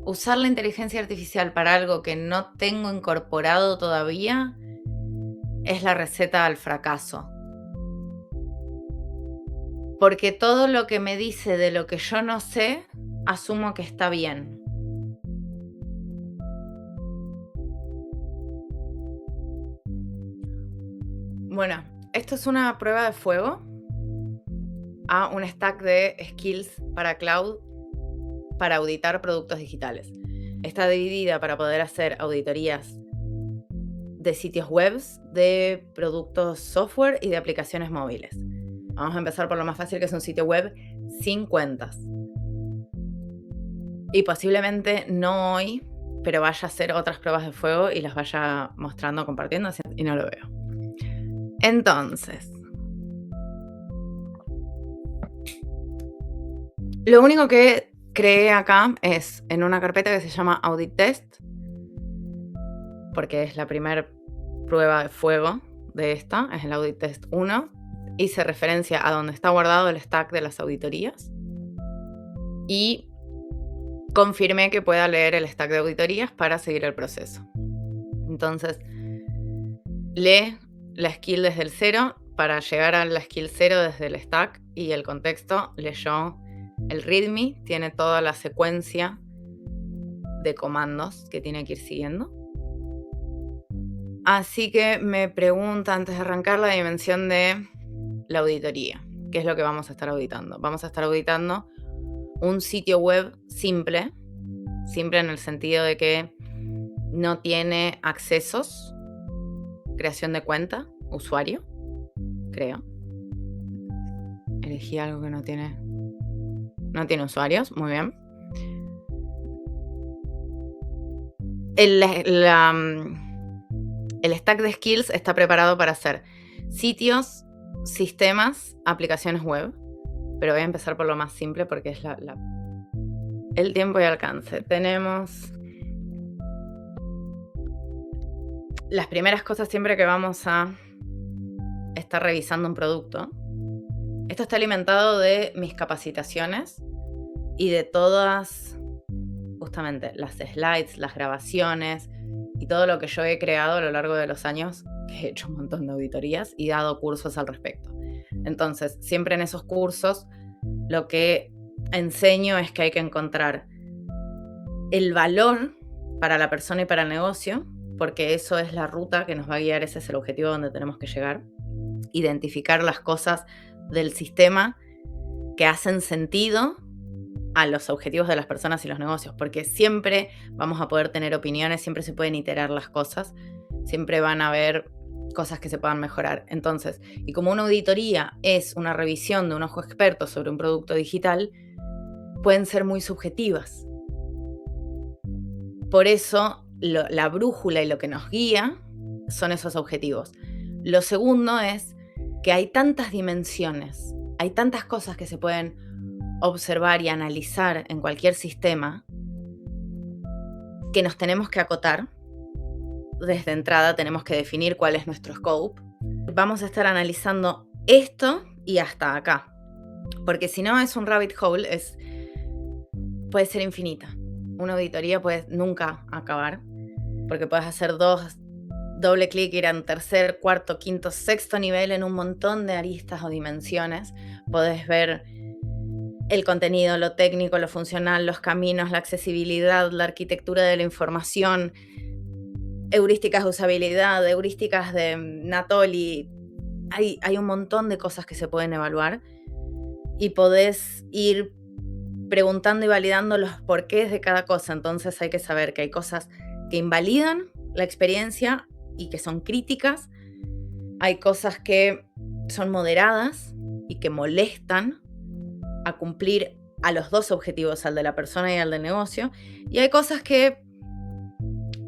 usar la inteligencia artificial para algo que no tengo incorporado todavía es la receta al fracaso. Porque todo lo que me dice de lo que yo no sé, asumo que está bien. Bueno, esto es una prueba de fuego a un stack de skills para cloud para auditar productos digitales. Está dividida para poder hacer auditorías de sitios web, de productos software y de aplicaciones móviles. Vamos a empezar por lo más fácil, que es un sitio web sin cuentas. Y posiblemente no hoy, pero vaya a hacer otras pruebas de fuego y las vaya mostrando, compartiendo, y no lo veo. Entonces, lo único que creé acá es en una carpeta que se llama Audit Test, porque es la primera prueba de fuego de esta, es el Audit Test 1, hice referencia a donde está guardado el stack de las auditorías y confirmé que pueda leer el stack de auditorías para seguir el proceso. Entonces, lee la skill desde el 0 para llegar a la skill 0 desde el stack, y el contexto leyó el readme, tiene toda la secuencia de comandos que tiene que ir siguiendo. Así que me pregunta antes de arrancar la dimensión de la auditoría. ¿Qué es lo que vamos a estar auditando? Vamos a estar auditando un sitio web simple en el sentido de que no tiene accesos, creación de cuenta, usuario, creo. Elegí algo que no tiene usuarios, muy bien. El stack de skills está preparado para hacer sitios, sistemas, aplicaciones web, pero voy a empezar por lo más simple porque es el tiempo y alcance. Tenemos las primeras cosas siempre que vamos a estar revisando un producto. Esto está alimentado de mis capacitaciones y de todas, justamente, las slides, las grabaciones y todo lo que yo he creado a lo largo de los años, que he hecho un montón de auditorías y dado cursos al respecto. Entonces, siempre en esos cursos lo que enseño es que hay que encontrar el valor para la persona y para el negocio, porque eso es la ruta que nos va a guiar, ese es el objetivo donde tenemos que llegar. Identificar las cosas del sistema que hacen sentido a los objetivos de las personas y los negocios, porque siempre vamos a poder tener opiniones, siempre se pueden iterar las cosas, siempre van a haber cosas que se puedan mejorar. Entonces, y como una auditoría es una revisión de un ojo experto sobre un producto digital, pueden ser muy subjetivas. Por eso, la brújula y lo que nos guía son esos objetivos. Lo segundo es que hay tantas dimensiones, hay tantas cosas que se pueden observar y analizar en cualquier sistema que nos tenemos que acotar. Desde entrada tenemos que definir cuál es nuestro scope. Vamos a estar analizando esto y hasta acá, porque si no es un rabbit hole, puede ser infinita. Una auditoría puede nunca acabar, porque puedes hacer doble clic, ir a un tercer, cuarto, quinto, sexto nivel en un montón de aristas o dimensiones. Podés ver el contenido, lo técnico, lo funcional, los caminos, la accesibilidad, la arquitectura de la información, heurísticas de usabilidad, heurísticas de Natoli. Hay un montón de cosas que se pueden evaluar y podés ir preguntando y validando los porqués de cada cosa. Entonces hay que saber que hay cosas que invalidan la experiencia y que son críticas. Hay cosas que son moderadas y que molestan a cumplir a los dos objetivos, al de la persona y al del negocio. Y hay cosas que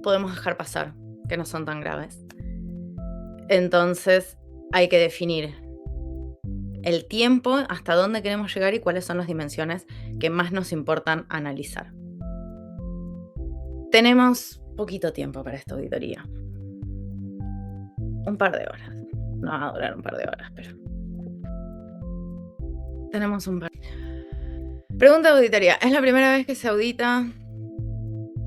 podemos dejar pasar, que no son tan graves. Entonces hay que definir el tiempo, hasta dónde queremos llegar y cuáles son las dimensiones que más nos importan analizar. Tenemos poquito tiempo para esta auditoría. Un par de horas. No va a durar un par de horas, pero tenemos un par. Pregunta de auditoría. ¿Es la primera vez que se audita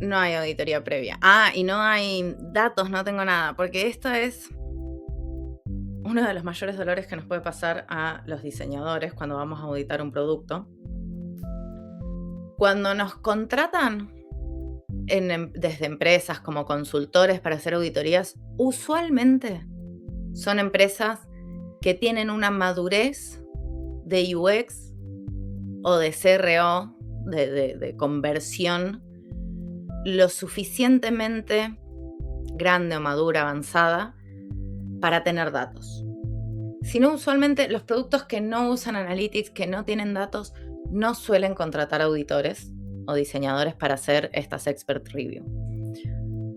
no hay auditoría previa. Y no hay datos, no tengo nada, porque esto es uno de los mayores dolores que nos puede pasar a los diseñadores cuando vamos a auditar un producto. Cuando nos contratan desde empresas como consultores para hacer auditorías, usualmente son empresas que tienen una madurez de UX o de CRO, de conversión, lo suficientemente grande o madura, avanzada, para tener datos. Si no, usualmente los productos que no usan Analytics, que no tienen datos, no suelen contratar auditores o diseñadores para hacer estas expert review.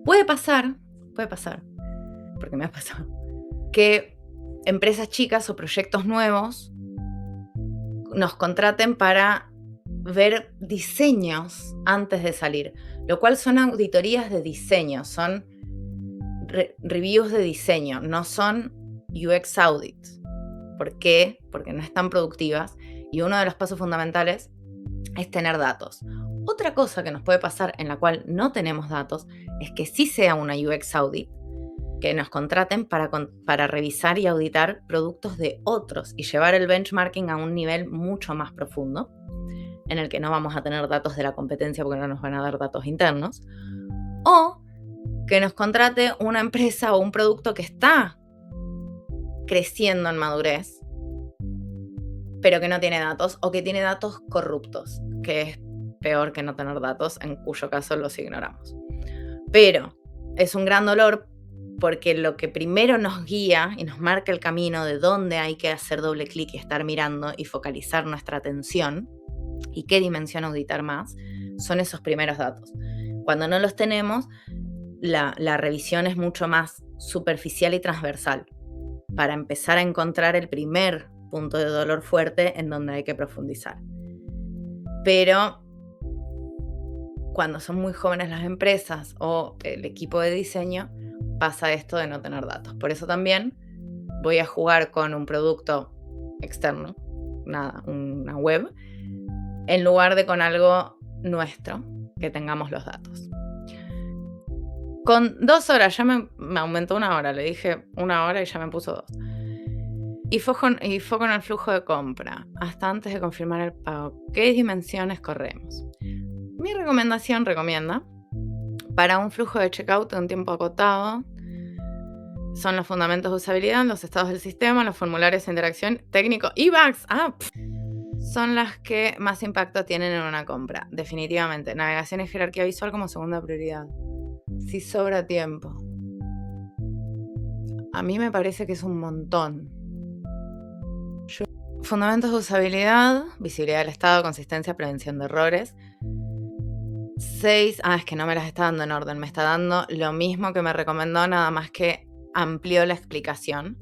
Puede pasar, porque me ha pasado, que empresas chicas o proyectos nuevos nos contraten para ver diseños antes de salir, lo cual son auditorías de diseño, son reviews de diseño, no son UX audits. ¿Por qué? Porque no están productivas y uno de los pasos fundamentales es tener datos. Otra cosa que nos puede pasar en la cual no tenemos datos es que sí sea una UX audit, que nos contraten para revisar y auditar productos de otros y llevar el benchmarking a un nivel mucho más profundo, en el que no vamos a tener datos de la competencia porque no nos van a dar datos internos, o que nos contrate una empresa o un producto que está creciendo en madurez, pero que no tiene datos o que tiene datos corruptos, que es peor que no tener datos, en cuyo caso los ignoramos. Pero es un gran dolor porque lo que primero nos guía y nos marca el camino de dónde hay que hacer doble clic y estar mirando y focalizar nuestra atención y qué dimensión auditar más, son esos primeros datos. Cuando no los tenemos, la revisión es mucho más superficial y transversal para empezar a encontrar el primer punto de dolor fuerte en donde hay que profundizar. Pero cuando son muy jóvenes las empresas o el equipo de diseño, pasa esto de no tener datos. Por eso también voy a jugar con un producto externo, una web, en lugar de con algo nuestro, que tengamos los datos. Con 2 horas, ya me aumentó 1 hora, le dije 1 hora y ya me puso 2. Y foco en el flujo de compra, hasta antes de confirmar el pago. ¿Qué dimensiones corremos? Mi recomendación recomienda, para un flujo de checkout de un tiempo acotado, son los fundamentos de usabilidad, los estados del sistema, los formularios de interacción, técnico y bugs. Son las que más impacto tienen en una compra, definitivamente. Navegación y jerarquía visual como segunda prioridad. Si sobra tiempo. A mí me parece que es un montón. Fundamentos de usabilidad, visibilidad del estado, consistencia, prevención de errores. 6, es que no me las está dando en orden, me está dando lo mismo que me recomendó, nada más que amplió la explicación.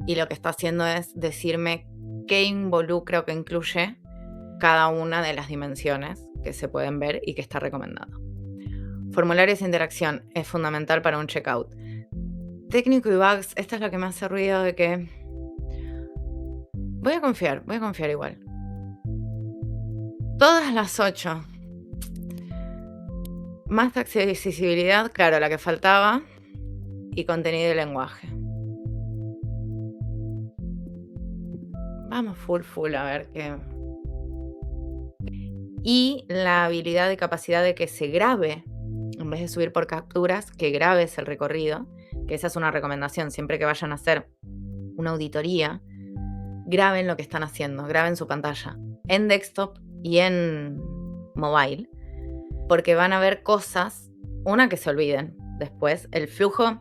Y lo que está haciendo es decirme qué involucra o qué incluye cada una de las dimensiones que se pueden ver y que está recomendado. Formularios de interacción es fundamental para un checkout. Técnico y bugs, esta es la que me hace ruido de que voy a confiar igual. Todas las 8. Más accesibilidad, claro, la que faltaba, y contenido y lenguaje. Vamos full, a ver qué. Y la habilidad y capacidad de que se grabe, en vez de subir por capturas, que grabes el recorrido, que esa es una recomendación, siempre que vayan a hacer una auditoría, graben lo que están haciendo, graben su pantalla, en desktop y en mobile, porque van a ver cosas, una que se olviden después, el flujo.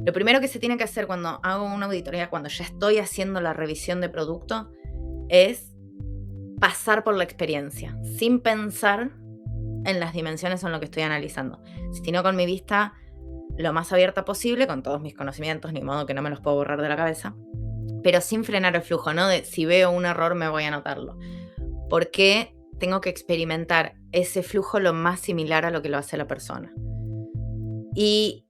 Lo primero que se tiene que hacer cuando hago una auditoría, cuando ya estoy haciendo la revisión de producto, es pasar por la experiencia, sin pensar en las dimensiones o en lo que estoy analizando, sino con mi vista lo más abierta posible, con todos mis conocimientos, ni modo que no me los puedo borrar de la cabeza, pero sin frenar el flujo, ¿no? De si veo un error me voy a anotarlo. Porque tengo que experimentar ese flujo lo más similar a lo que lo hace la persona. Y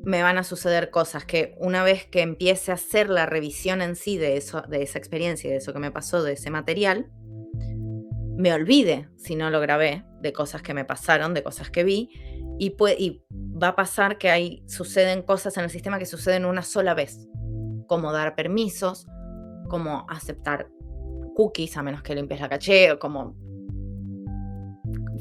me van a suceder cosas que una vez que empiece a hacer la revisión en sí de esa experiencia y de eso que me pasó, de ese material, me olvide, si no lo grabé, de cosas que me pasaron, de cosas que vi, y va a pasar que suceden cosas en el sistema que suceden una sola vez, como dar permisos, como aceptar cookies a menos que limpies la caché, o como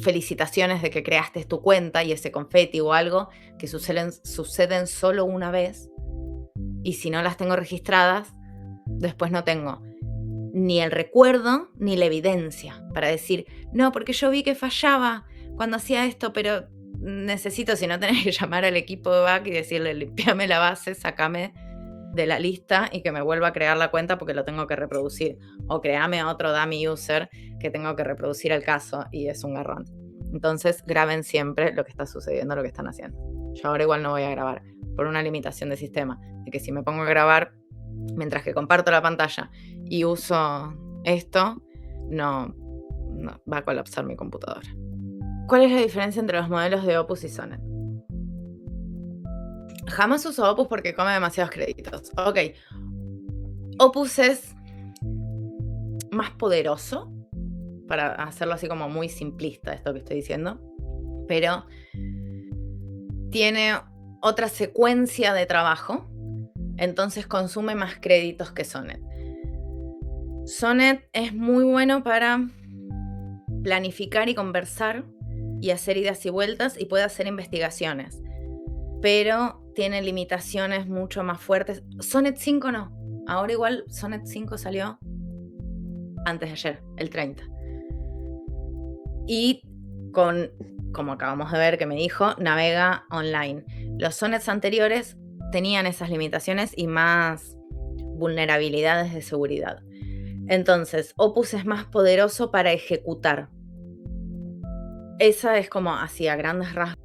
felicitaciones de que creaste tu cuenta y ese confeti o algo que suceden solo una vez, y si no las tengo registradas, después no tengo ni el recuerdo ni la evidencia para decir, no, porque yo vi que fallaba cuando hacía esto, pero necesito, si no, tenés que llamar al equipo de back y decirle, limpiame la base, sácame de la lista y que me vuelva a crear la cuenta porque lo tengo que reproducir. O créame otro dummy user que tengo que reproducir el caso y es un garrón. Entonces graben siempre lo que está sucediendo, lo que están haciendo. Yo ahora igual no voy a grabar por una limitación de sistema, de que si me pongo a grabar mientras que comparto la pantalla y uso esto, no va a colapsar mi computadora. ¿Cuál es la diferencia entre los modelos de Opus y Sonnet? Jamás uso Opus porque come demasiados créditos. Ok. Opus es más poderoso, para hacerlo así como muy simplista esto que estoy diciendo, pero tiene otra secuencia de trabajo, entonces consume más créditos que Sonnet. Sonnet es muy bueno para planificar y conversar y hacer idas y vueltas y puede hacer investigaciones, pero tiene limitaciones mucho más fuertes. Sonnet 5 no. Ahora igual Sonnet 5 salió antes de ayer, el 30. Y como acabamos de ver que me dijo, navega online. Los Sonnets anteriores tenían esas limitaciones y más vulnerabilidades de seguridad. Entonces, Opus es más poderoso para ejecutar. Esa es como así a grandes rasgos.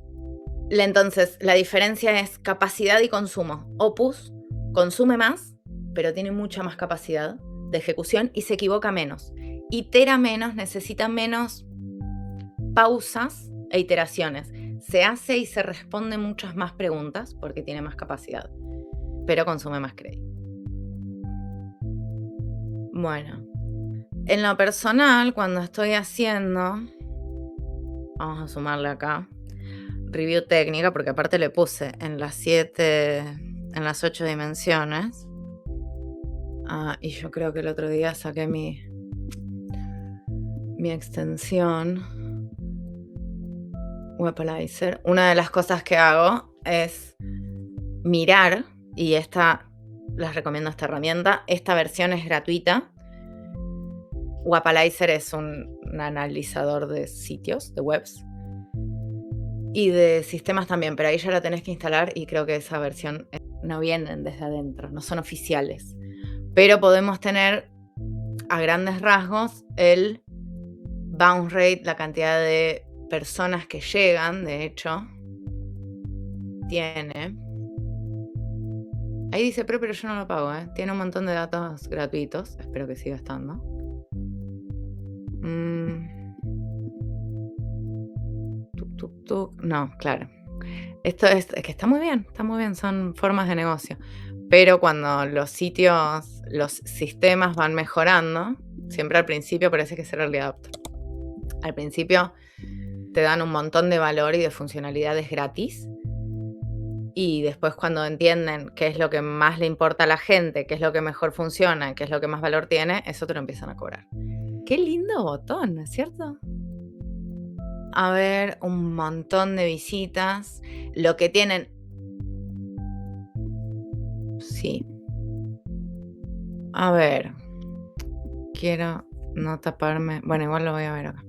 Entonces, la diferencia es capacidad y consumo. Opus consume más, pero tiene mucha más capacidad de ejecución y se equivoca menos. Itera menos, necesita menos pausas e iteraciones. Se hace y se responde muchas más preguntas porque tiene más capacidad, pero consume más crédito. Bueno, en lo personal, cuando estoy haciendo, vamos a sumarle acá, review técnica, porque aparte le puse en las 8 dimensiones. Y yo creo que el otro día saqué mi extensión Webalizer. Una de las cosas que hago es mirar, y les recomiendo esta herramienta. Esta versión es gratuita. Webalizer es un analizador de sitios, de webs, y de sistemas también, pero ahí ya la tenés que instalar y creo que esa versión no vienen desde adentro, no son oficiales. Pero podemos tener a grandes rasgos el bounce rate, la cantidad de personas que llegan. De hecho, tiene... Ahí dice pero yo no lo pago, ¿eh? Tiene un montón de datos gratuitos. Espero que siga estando. No, claro. Esto es que está muy bien, son formas de negocio. Pero cuando los sistemas van mejorando, siempre al principio parece que es early adopter. Al principio te dan un montón de valor y de funcionalidades gratis. Y después cuando entienden qué es lo que más le importa a la gente, qué es lo que mejor funciona, qué es lo que más valor tiene, eso te lo empiezan a cobrar. Qué lindo botón, ¿no es cierto? A ver, un montón de visitas. Lo que tienen... Sí. A ver. Quiero no taparme. Bueno, igual lo voy a ver acá.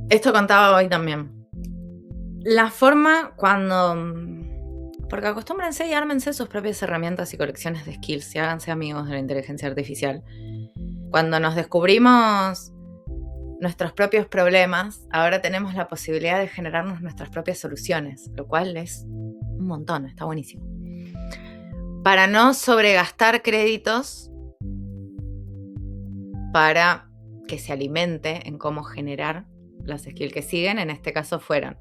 Esto contaba hoy también. La forma porque acostúmbrense y ármense sus propias herramientas y colecciones de skills y háganse amigos de la inteligencia artificial. Cuando nos descubrimos nuestros propios problemas, ahora tenemos la posibilidad de generarnos nuestras propias soluciones, lo cual es un montón, está buenísimo. Para no sobregastar créditos, para que se alimente en cómo generar las skills que siguen, en este caso fueron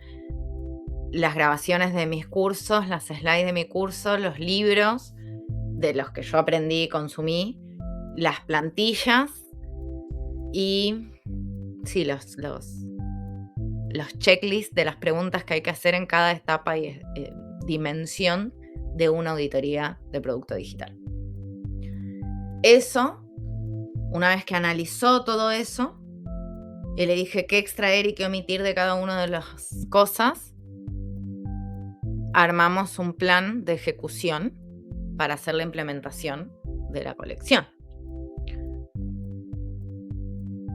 las grabaciones de mis cursos, las slides de mi curso, los libros de los que yo aprendí y consumí, las plantillas y sí, los checklists de las preguntas que hay que hacer en cada etapa y dimensión de una auditoría de producto digital. Eso, una vez que analizó todo eso, y le dije qué extraer y qué omitir de cada una de las cosas, armamos un plan de ejecución para hacer la implementación de la colección.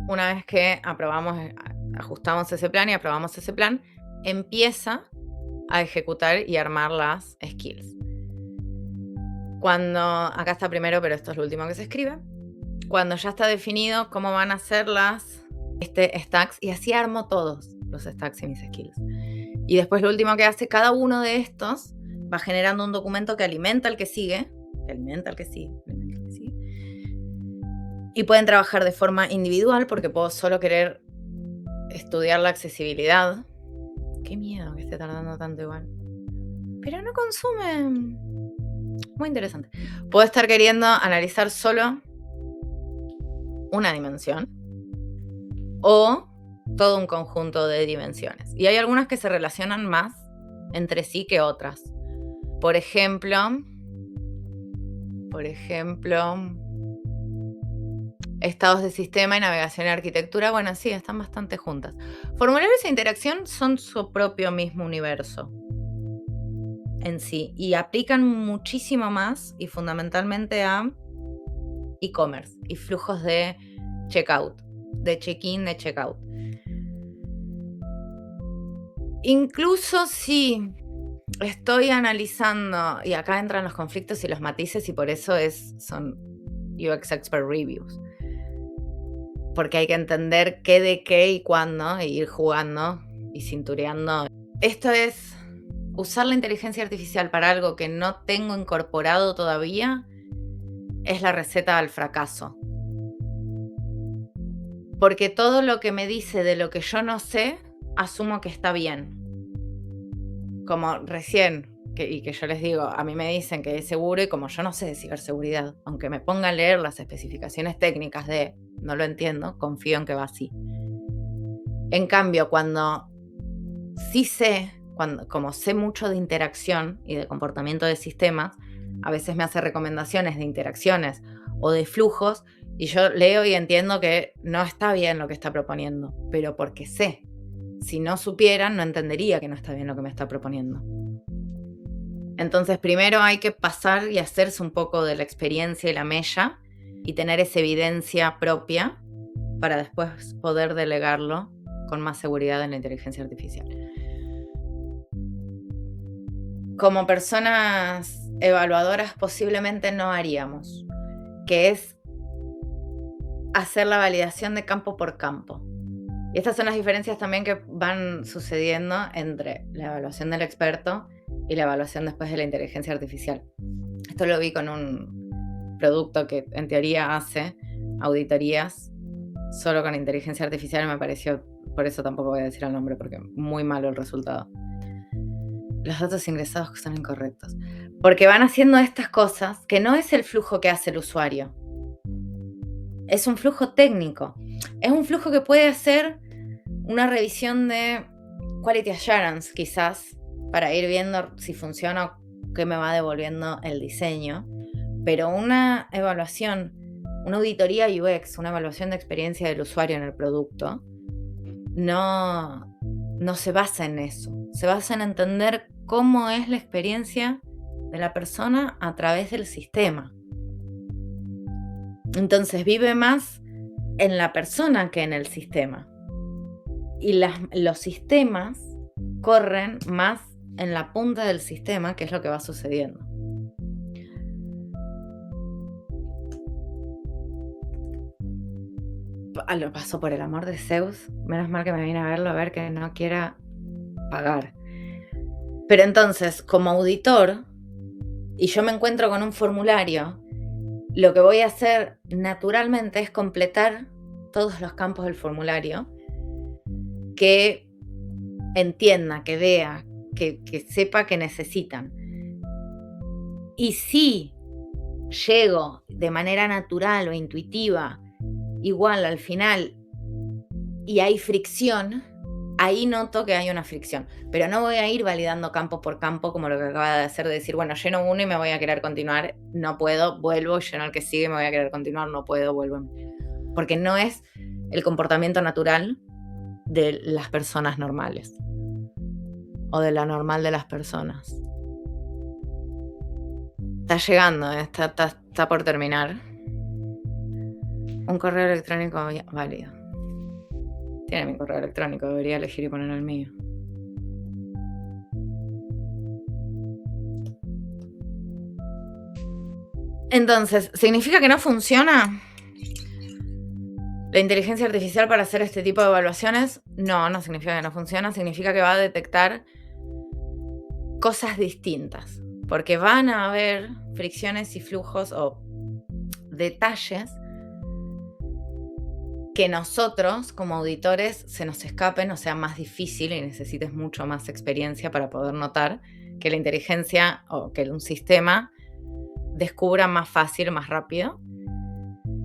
Una vez que ajustamos ese plan y aprobamos ese plan, empieza a ejecutar y armar las skills. Acá está primero, pero esto es lo último que se escribe. Cuando ya está definido cómo van a ser las stacks, y así armo todos los stacks y mis skills. Y después lo último que hace, cada uno de estos va generando un documento que alimenta al que sigue, y pueden trabajar de forma individual porque puedo solo querer estudiar la accesibilidad. Qué miedo que esté tardando tanto igual. Pero no consume. Muy interesante. Puedo estar queriendo analizar solo una dimensión o todo un conjunto de dimensiones. Y hay algunas que se relacionan más entre sí que otras. Por ejemplo, estados de sistema y navegación y arquitectura, bueno, sí, están bastante juntas. Formularios e interacción son su propio mismo universo en sí y aplican muchísimo más y fundamentalmente a e-commerce y flujos de checkout, de check-in, de checkout. Incluso si estoy analizando, y acá entran los conflictos y los matices y por eso son UX Expert Reviews, porque hay que entender qué de qué y cuándo e ir jugando y cintureando. Esto es usar la inteligencia artificial para algo que no tengo incorporado todavía, es la receta al fracaso. Porque todo lo que me dice de lo que yo no sé, asumo que está bien. Como recién, y que yo les digo, a mí me dicen que es seguro y como yo no sé de ciberseguridad, aunque me ponga a leer las especificaciones técnicas no lo entiendo, confío en que va así. En cambio, cuando sí sé, como sé mucho de interacción y de comportamiento de sistemas, a veces me hace recomendaciones de interacciones o de flujos y yo leo y entiendo que no está bien lo que está proponiendo, pero porque sé. Si no supieran, no entendería que no está bien lo que me está proponiendo. Entonces, primero hay que pasar y hacerse un poco de la experiencia y la mella y tener esa evidencia propia para después poder delegarlo con más seguridad en la inteligencia artificial. Como personas evaluadoras posiblemente no haríamos, que es hacer la validación de campo por campo. Y estas son las diferencias también que van sucediendo entre la evaluación del experto y la evaluación después de la inteligencia artificial. Esto lo vi con un producto que en teoría hace auditorías solo con inteligencia artificial. Me pareció, por eso tampoco voy a decir el nombre porque muy malo el resultado. Los datos ingresados que son incorrectos. Porque van haciendo estas cosas que no es el flujo que hace el usuario. Es un flujo técnico. Es un flujo que puede hacer una revisión de Quality Assurance, quizás, para ir viendo si funciona o qué me va devolviendo el diseño. Pero una evaluación, una auditoría UX, una evaluación de experiencia del usuario en el producto, no se basa en eso. Se basa en entender cómo es la experiencia de la persona a través del sistema. Entonces vive más en la persona que en el sistema. Y los sistemas corren más en la punta del sistema, que es lo que va sucediendo. Lo paso por el amor de Zeus. Menos mal que me viene a verlo, a ver que no quiera pagar. Pero entonces, como auditor, y yo me encuentro con un formulario, lo que voy a hacer naturalmente es completar todos los campos del formulario, que entienda, que vea, que sepa que necesitan. Y si llego de manera natural o intuitiva igual al final y hay fricción, ahí noto que hay una fricción. Pero no voy a ir validando campo por campo como lo que acaba de hacer, de decir, bueno, lleno uno y me voy a querer continuar, no puedo, vuelvo, lleno el que sigue y me voy a querer continuar, no puedo, vuelvo. Porque no es el comportamiento natural de las personas normales o de la normal de las personas. Está llegando, está por terminar. Un correo electrónico válido. Tiene mi correo electrónico, debería elegir y poner el mío. Entonces, ¿significa que no funciona la inteligencia artificial para hacer este tipo de evaluaciones? No, no significa que no funciona, significa que va a detectar cosas distintas, porque van a haber fricciones y flujos o detalles que nosotros como auditores se nos escapen o sea más difícil y necesites mucho más experiencia para poder notar que la inteligencia o que un sistema descubra más fácil, más rápido,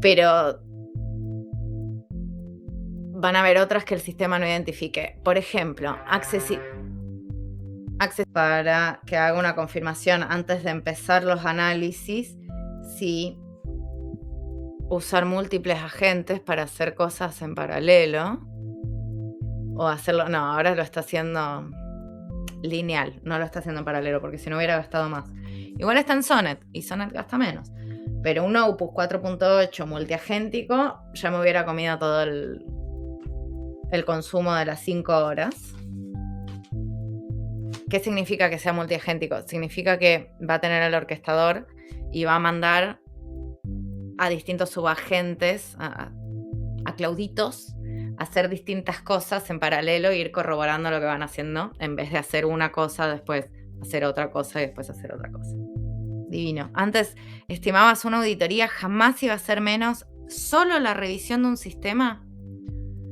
pero van a haber otras que el sistema no identifique. Por ejemplo, para que haga una confirmación antes de empezar los análisis, si usar múltiples agentes para hacer cosas en paralelo o hacerlo, no, ahora lo está haciendo lineal, no lo está haciendo en paralelo porque si no hubiera gastado más. Igual está en Sonnet y Sonnet gasta menos, pero un Opus 4.8 multiagéntico ya me hubiera comido todo el consumo de las 5 horas. ¿Qué significa que sea multiagéntico? Significa que va a tener el orquestador y va a mandar a distintos subagentes, a clauditos, a hacer distintas cosas en paralelo e ir corroborando lo que van haciendo, en vez de hacer una cosa, después hacer otra cosa y después hacer otra cosa. Divino. Antes estimabas una auditoría, jamás iba a ser menos solo la revisión de un sistema,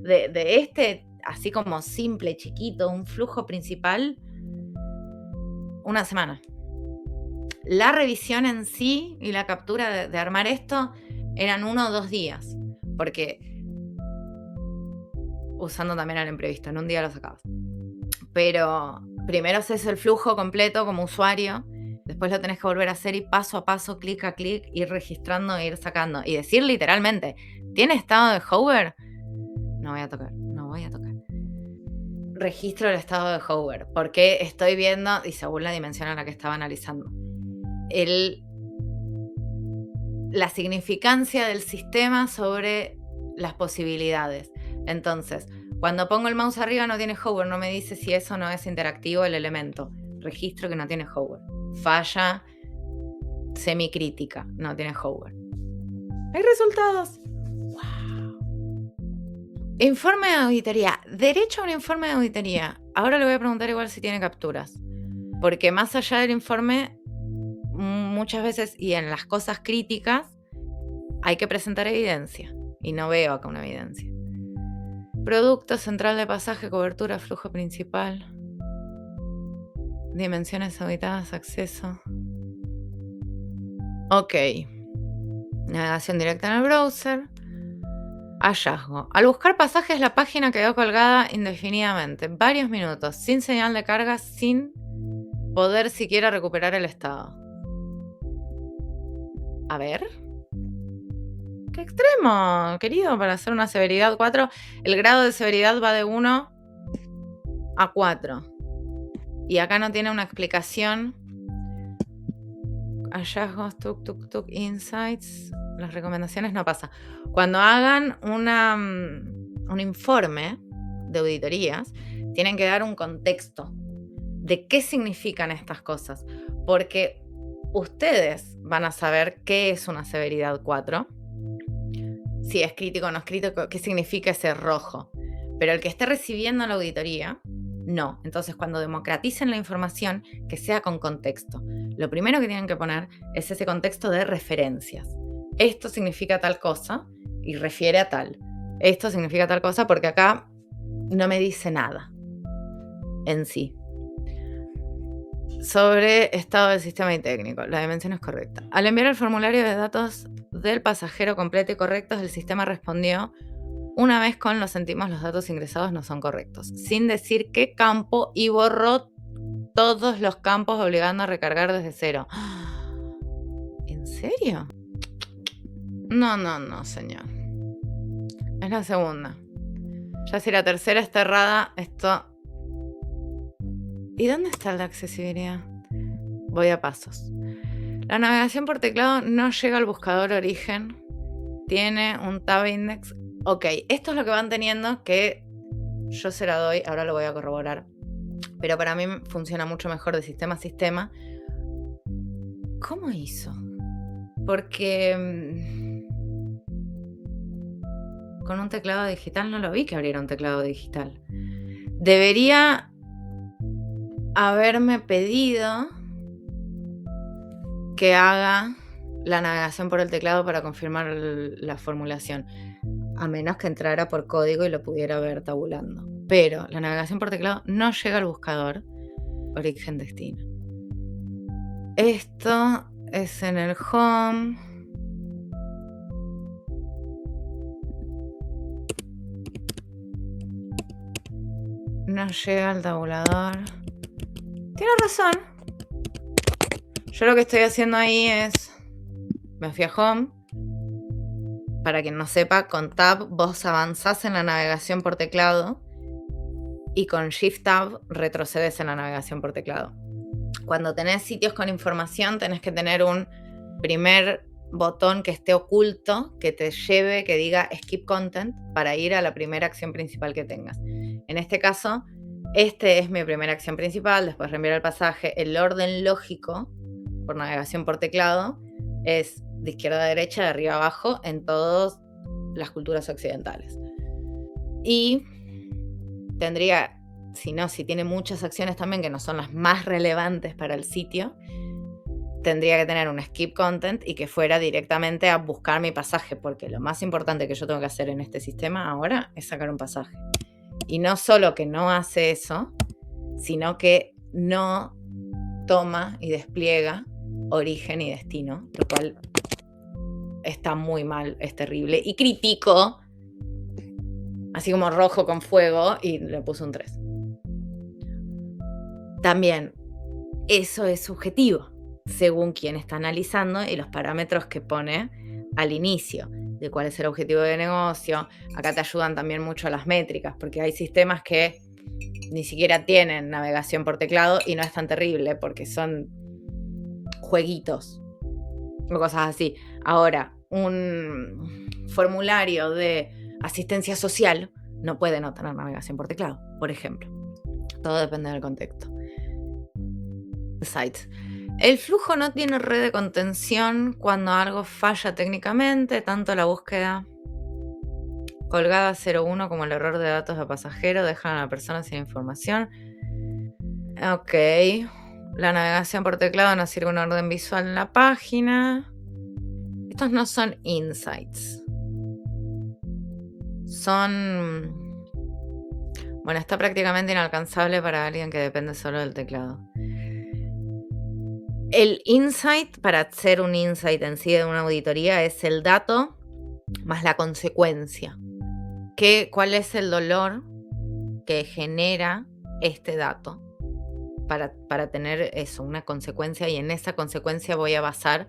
de este, así como simple, chiquito, un flujo principal, una semana. La revisión en sí y la captura de armar esto eran 1 o 2 días, porque usando también el imprevisto, en un día lo sacabas. Pero primero haces el flujo completo como usuario, después lo tenés que volver a hacer y paso a paso, clic a clic, ir registrando e ir sacando. Y decir literalmente, ¿tiene estado de hover? No voy a tocar. Registro el estado de hover, porque estoy viendo, y según la dimensión en la que estaba analizando, la significancia del sistema sobre las posibilidades. Entonces, cuando pongo el mouse arriba no tiene hover, no me dice si eso no es interactivo el elemento. Registro que no tiene hover. Falla semicrítica, no tiene hover. Hay resultados. ¡Wow! Informe de auditoría. Derecho a un informe de auditoría. Ahora le voy a preguntar igual si tiene capturas. Porque más allá del informe, muchas veces, y en las cosas críticas, hay que presentar evidencia. Y no veo acá una evidencia. Producto, central de pasaje, cobertura, flujo principal. Dimensiones auditadas, acceso. Ok. Navegación directa en el browser. Hallazgo. Al buscar pasajes, la página quedó colgada indefinidamente, varios minutos, sin señal de carga, sin poder siquiera recuperar el estado. A ver. ¡Qué extremo, querido! Para hacer una severidad 4, el grado de severidad va de 1 a 4. Y acá no tiene una explicación. Hallazgos, insights. Las recomendaciones no pasa. Cuando hagan un informe de auditorías, tienen que dar un contexto de qué significan estas cosas. Porque ustedes van a saber qué es una severidad 4. Si es crítico o no es crítico, qué significa ese rojo. Pero el que esté recibiendo la auditoría, no. Entonces, cuando democraticen la información, que sea con contexto. Lo primero que tienen que poner es ese contexto de referencias. Esto significa tal cosa y refiere a tal. Esto significa tal cosa porque acá no me dice nada en sí. Sobre estado del sistema y técnico. La dimensión es correcta. Al enviar el formulario de datos del pasajero completo y correctos, el sistema respondió: una vez con lo sentimos, los datos ingresados no son correctos, sin decir qué campo, y borró todos los campos obligando a recargar desde cero. ¿En serio? No, señor. Es la segunda. Ya si la tercera está errada, esto... ¿Y dónde está el de accesibilidad? Voy a pasos. La navegación por teclado no llega al buscador origen. Tiene un tab index. Ok, esto es lo que van teniendo, que yo se la doy, ahora lo voy a corroborar. Pero para mí funciona mucho mejor de sistema a sistema. ¿Cómo hizo? Porque con un teclado digital no lo vi que abriera un teclado digital. Debería haberme pedido que haga la navegación por el teclado para confirmar la formulación, a menos que entrara por código y lo pudiera ver tabulando. Pero la navegación por teclado no llega al buscador origen-destino. Esto es en el home. No llega al tabulador. Tiene razón. Yo lo que estoy haciendo ahí es... Me fui a home. Para quien no sepa, con tab vos avanzás en la navegación por teclado y con shift tab retrocedes en la navegación por teclado. Cuando tenés sitios con información, tenés que tener un primer botón que esté oculto, que te lleve, que diga skip content, para ir a la primera acción principal que tengas. En este caso, este es mi primera acción principal, después reenviar el pasaje. El orden lógico por navegación por teclado es de izquierda a derecha, de arriba a abajo, en todas las culturas occidentales. Y tendría, si tiene muchas acciones también que no son las más relevantes para el sitio, tendría que tener un skip content y que fuera directamente a buscar mi pasaje, porque lo más importante que yo tengo que hacer en este sistema ahora es sacar un pasaje. Y no solo que no hace eso, sino que no toma y despliega origen y destino, lo cual está muy mal, es terrible. Y critico, así como rojo con fuego, y le puse un 3. También, eso es subjetivo, según quien está analizando y los parámetros que pone al inicio, de cuál es el objetivo de negocio. Acá te ayudan también mucho las métricas, porque hay sistemas que ni siquiera tienen navegación por teclado y no es tan terrible, porque son jueguitos o cosas así. Ahora, un formulario de asistencia social no puede no tener navegación por teclado, por ejemplo. Todo depende del contexto. Sites. El flujo no tiene red de contención cuando algo falla técnicamente, tanto la búsqueda colgada 01 como el error de datos de pasajero dejan a la persona sin información. Ok. La navegación por teclado no sirve un orden visual en la página. Estos no son insights. Son... Bueno, está prácticamente inalcanzable para alguien que depende solo del teclado. El insight, para hacer un insight en sí de una auditoría, es el dato más la consecuencia. ¿Cuál es el dolor que genera este dato para tener eso, una consecuencia? Y en esa consecuencia voy a basar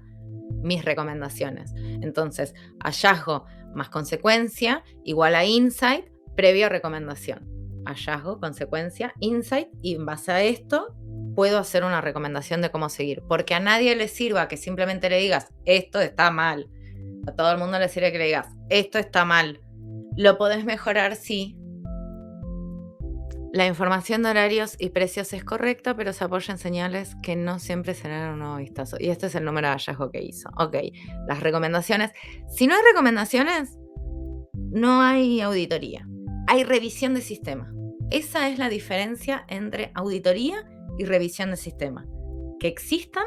mis recomendaciones. Entonces, hallazgo más consecuencia igual a insight previo a recomendación. Hallazgo, consecuencia, insight, y en base a esto puedo hacer una recomendación de cómo seguir. Porque a nadie le sirva que simplemente le digas, esto está mal. A todo el mundo le sirve que le digas, esto está mal. Lo podés mejorar, sí. La información de horarios y precios es correcta, pero se apoya en señales que no siempre se dan un nuevo vistazo. Y este es el número de hallazgo que hizo. Ok, las recomendaciones. Si no hay recomendaciones, no hay auditoría. Hay revisión de sistema. Esa es la diferencia entre auditoría y revisión de sistema. Que existan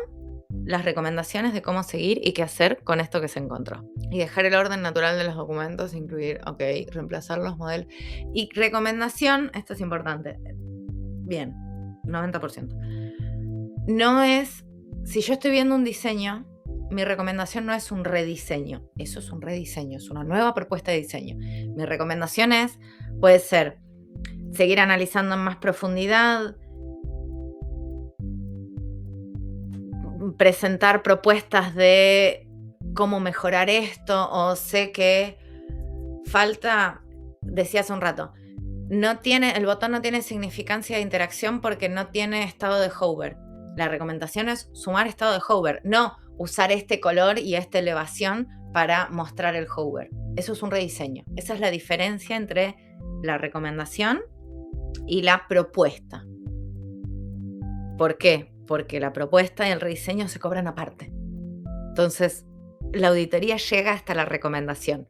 las recomendaciones de cómo seguir y qué hacer con esto que se encontró. Y dejar el orden natural de los documentos, incluir, reemplazar los modelos. Y recomendación, esto es importante. Bien, 90%. No es, si yo estoy viendo un diseño mi recomendación no es un rediseño, eso es un rediseño, es una nueva propuesta de diseño. Mi recomendación puede ser seguir analizando en más profundidad, presentar propuestas de cómo mejorar esto, o sé que falta, decía hace un rato, el botón no tiene significancia de interacción porque no tiene estado de hover. La recomendación es sumar estado de hover, no usar este color y esta elevación para mostrar el hover. Eso es un rediseño. Esa es la diferencia entre la recomendación y la propuesta. ¿Por qué? Porque la propuesta y el rediseño se cobran aparte. Entonces, la auditoría llega hasta la recomendación.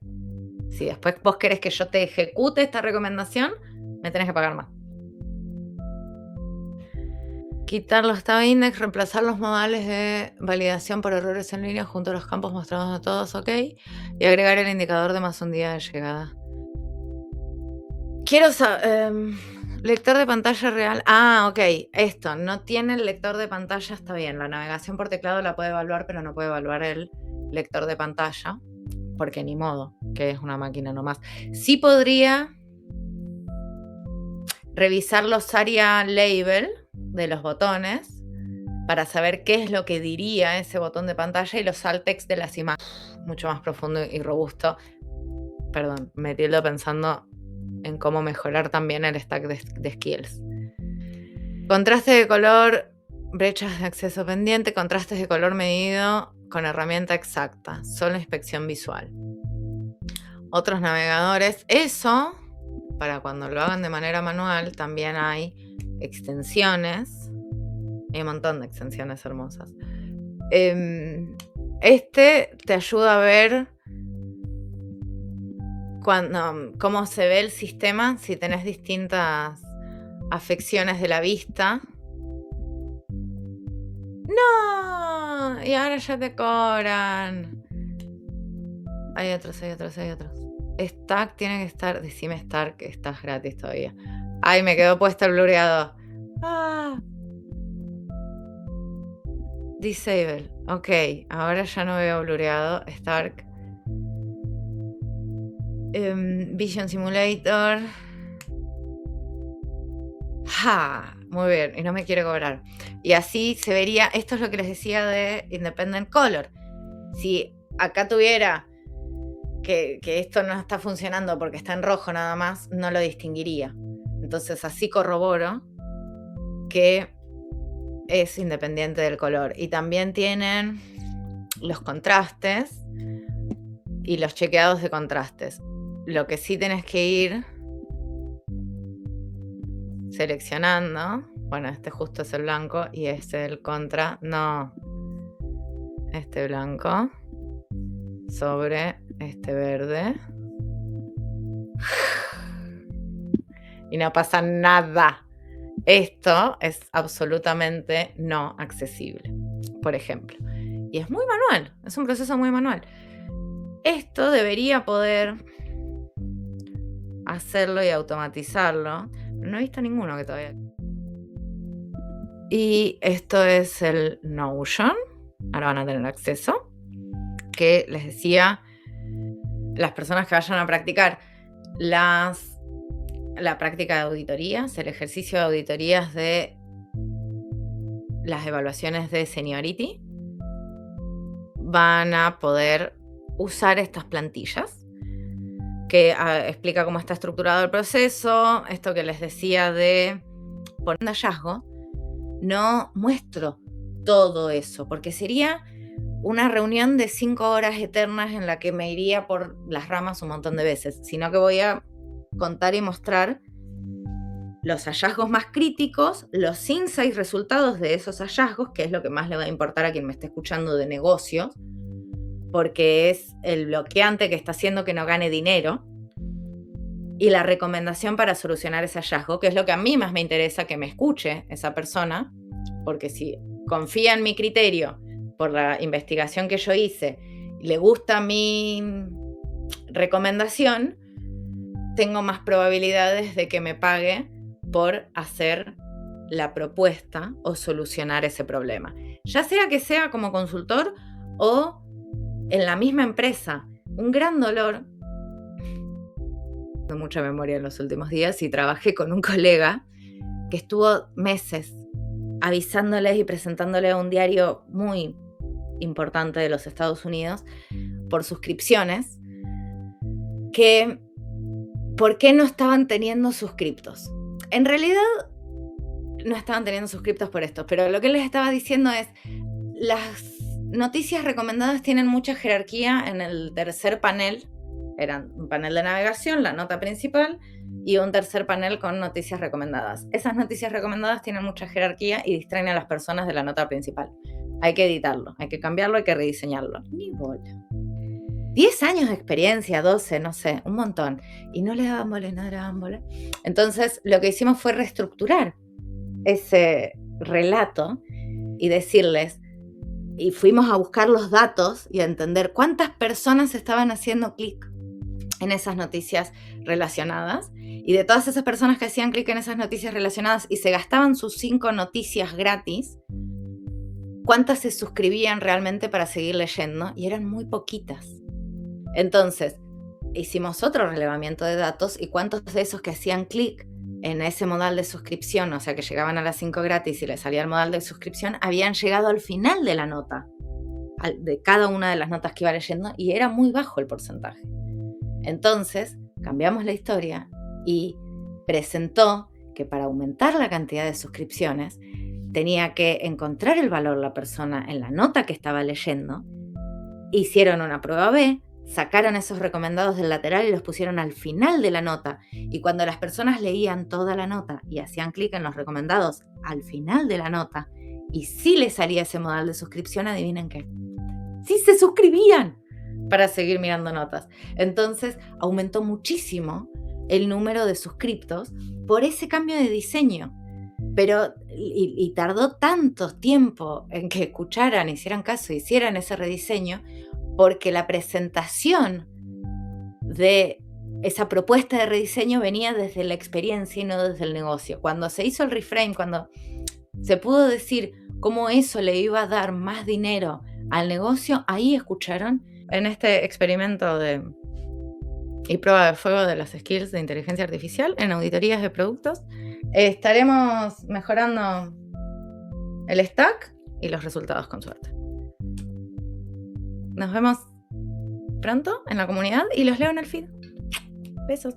Si después vos querés que yo te ejecute esta recomendación, me tenés que pagar más. Quitar los tab index, reemplazar los modales de validación por errores en línea junto a los campos mostrados a todos, ok. Y agregar el indicador de más un día de llegada. Quiero saber... lector de pantalla real. Ok. Esto, no tiene el lector de pantalla, está bien. La navegación por teclado la puede evaluar, pero no puede evaluar el lector de pantalla. Porque ni modo, que es una máquina nomás. Sí podría revisar los ARIA label de los botones para saber qué es lo que diría ese botón de pantalla y los alt text de las imágenes. Mucho más profundo y robusto. Perdón, me tildo pensando en cómo mejorar también el stack de skills. Contraste de color, brechas de acceso pendiente, contrastes de color medido con herramienta exacta, solo inspección visual. Otros navegadores, eso, para cuando lo hagan de manera manual, también hay extensiones. Hay un montón de extensiones hermosas. Este te ayuda a ver cómo se ve el sistema si tenés distintas afecciones de la vista. ¡No! Y ahora ya te cobran. Hay otros. Stack tiene que estar... Decime Stack que estás gratis todavía. Ay, me quedó puesto el blureado. Disable. Ok, ahora ya no veo blureado. Stark. Vision Simulator. Muy bien, y no me quiere cobrar. Y así se vería, esto es lo que les decía de Independent Color. Si acá tuviera que esto no está funcionando porque está en rojo nada más, no lo distinguiría. Entonces así corroboro que es independiente del color. Y también tienen los contrastes y los chequeados de contrastes. Lo que sí tenés que ir seleccionando, bueno, este justo es el blanco y este el contra, no, este blanco sobre este verde y no pasa nada. Esto es absolutamente no accesible, por ejemplo, y es muy manual, es un proceso muy manual. Esto debería poder hacerlo y automatizarlo, pero no he visto ninguno que todavía. Y esto es el Notion. Ahora van a tener acceso. Que les decía, las personas que vayan a practicar la práctica de auditorías, el ejercicio de auditorías de las evaluaciones de seniority, van a poder usar estas plantillas que explica cómo está estructurado el proceso. Esto que les decía de poner un hallazgo, no muestro todo eso, porque sería una reunión de 5 horas eternas en la que me iría por las ramas un montón de veces, sino que voy a contar y mostrar los hallazgos más críticos, los insights, resultados de esos hallazgos, que es lo que más le va a importar a quien me esté escuchando de negocios, porque es el bloqueante que está haciendo que no gane dinero, y la recomendación para solucionar ese hallazgo, que es lo que a mí más me interesa que me escuche esa persona, porque si confía en mi criterio por la investigación que yo hice, le gusta mi recomendación, tengo más probabilidades de que me pague por hacer la propuesta o solucionar ese problema. Ya sea que sea como consultor O en la misma empresa, un gran dolor. Tengo mucha memoria en los últimos días y trabajé con un colega que estuvo meses avisándoles y presentándole a un diario muy importante de los Estados Unidos por suscripciones que por qué no estaban teniendo suscriptos. En realidad no estaban teniendo suscriptos por esto, pero lo que les estaba diciendo es, las noticias recomendadas tienen mucha jerarquía en el tercer panel. Eran un panel de navegación, la nota principal, y un tercer panel con noticias recomendadas. Esas noticias recomendadas tienen mucha jerarquía y distraen a las personas de la nota principal. Hay que editarlo, hay que cambiarlo, hay que rediseñarlo. Ni bola. 10 años de experiencia, 12, no sé, un montón. Y no le daban bola, no le daban bola. Entonces, lo que hicimos fue reestructurar ese relato y decirles, y fuimos a buscar los datos y a entender cuántas personas estaban haciendo clic en esas noticias relacionadas, y de todas esas personas que hacían clic en esas noticias relacionadas y se gastaban sus 5 noticias gratis, cuántas se suscribían realmente para seguir leyendo, y eran muy poquitas. Entonces, hicimos otro relevamiento de datos y cuántos de esos que hacían clic en ese modal de suscripción, o sea que llegaban a las 5 gratis y les salía el modal de suscripción, habían llegado al final de la nota, de cada una de las notas que iba leyendo, y era muy bajo el porcentaje. Entonces, cambiamos la historia y presentó que para aumentar la cantidad de suscripciones tenía que encontrar el valor la persona en la nota que estaba leyendo. Hicieron una prueba B, sacaron esos recomendados del lateral y los pusieron al final de la nota. Y cuando las personas leían toda la nota y hacían clic en los recomendados al final de la nota, y sí les salía ese modal de suscripción, adivinen qué. Sí se suscribían para seguir mirando notas. Entonces aumentó muchísimo el número de suscriptos por ese cambio de diseño. Pero y tardó tanto tiempo en que escucharan, hicieran caso, hicieran ese rediseño, porque la presentación de esa propuesta de rediseño venía desde la experiencia y no desde el negocio. Cuando se hizo el reframe, cuando se pudo decir cómo eso le iba a dar más dinero al negocio, ahí escucharon. En este experimento y prueba de fuego de las skills de inteligencia artificial en auditorías de productos, estaremos mejorando el stack y los resultados con suerte. Nos vemos pronto en la comunidad y los leo en el feed. Besos.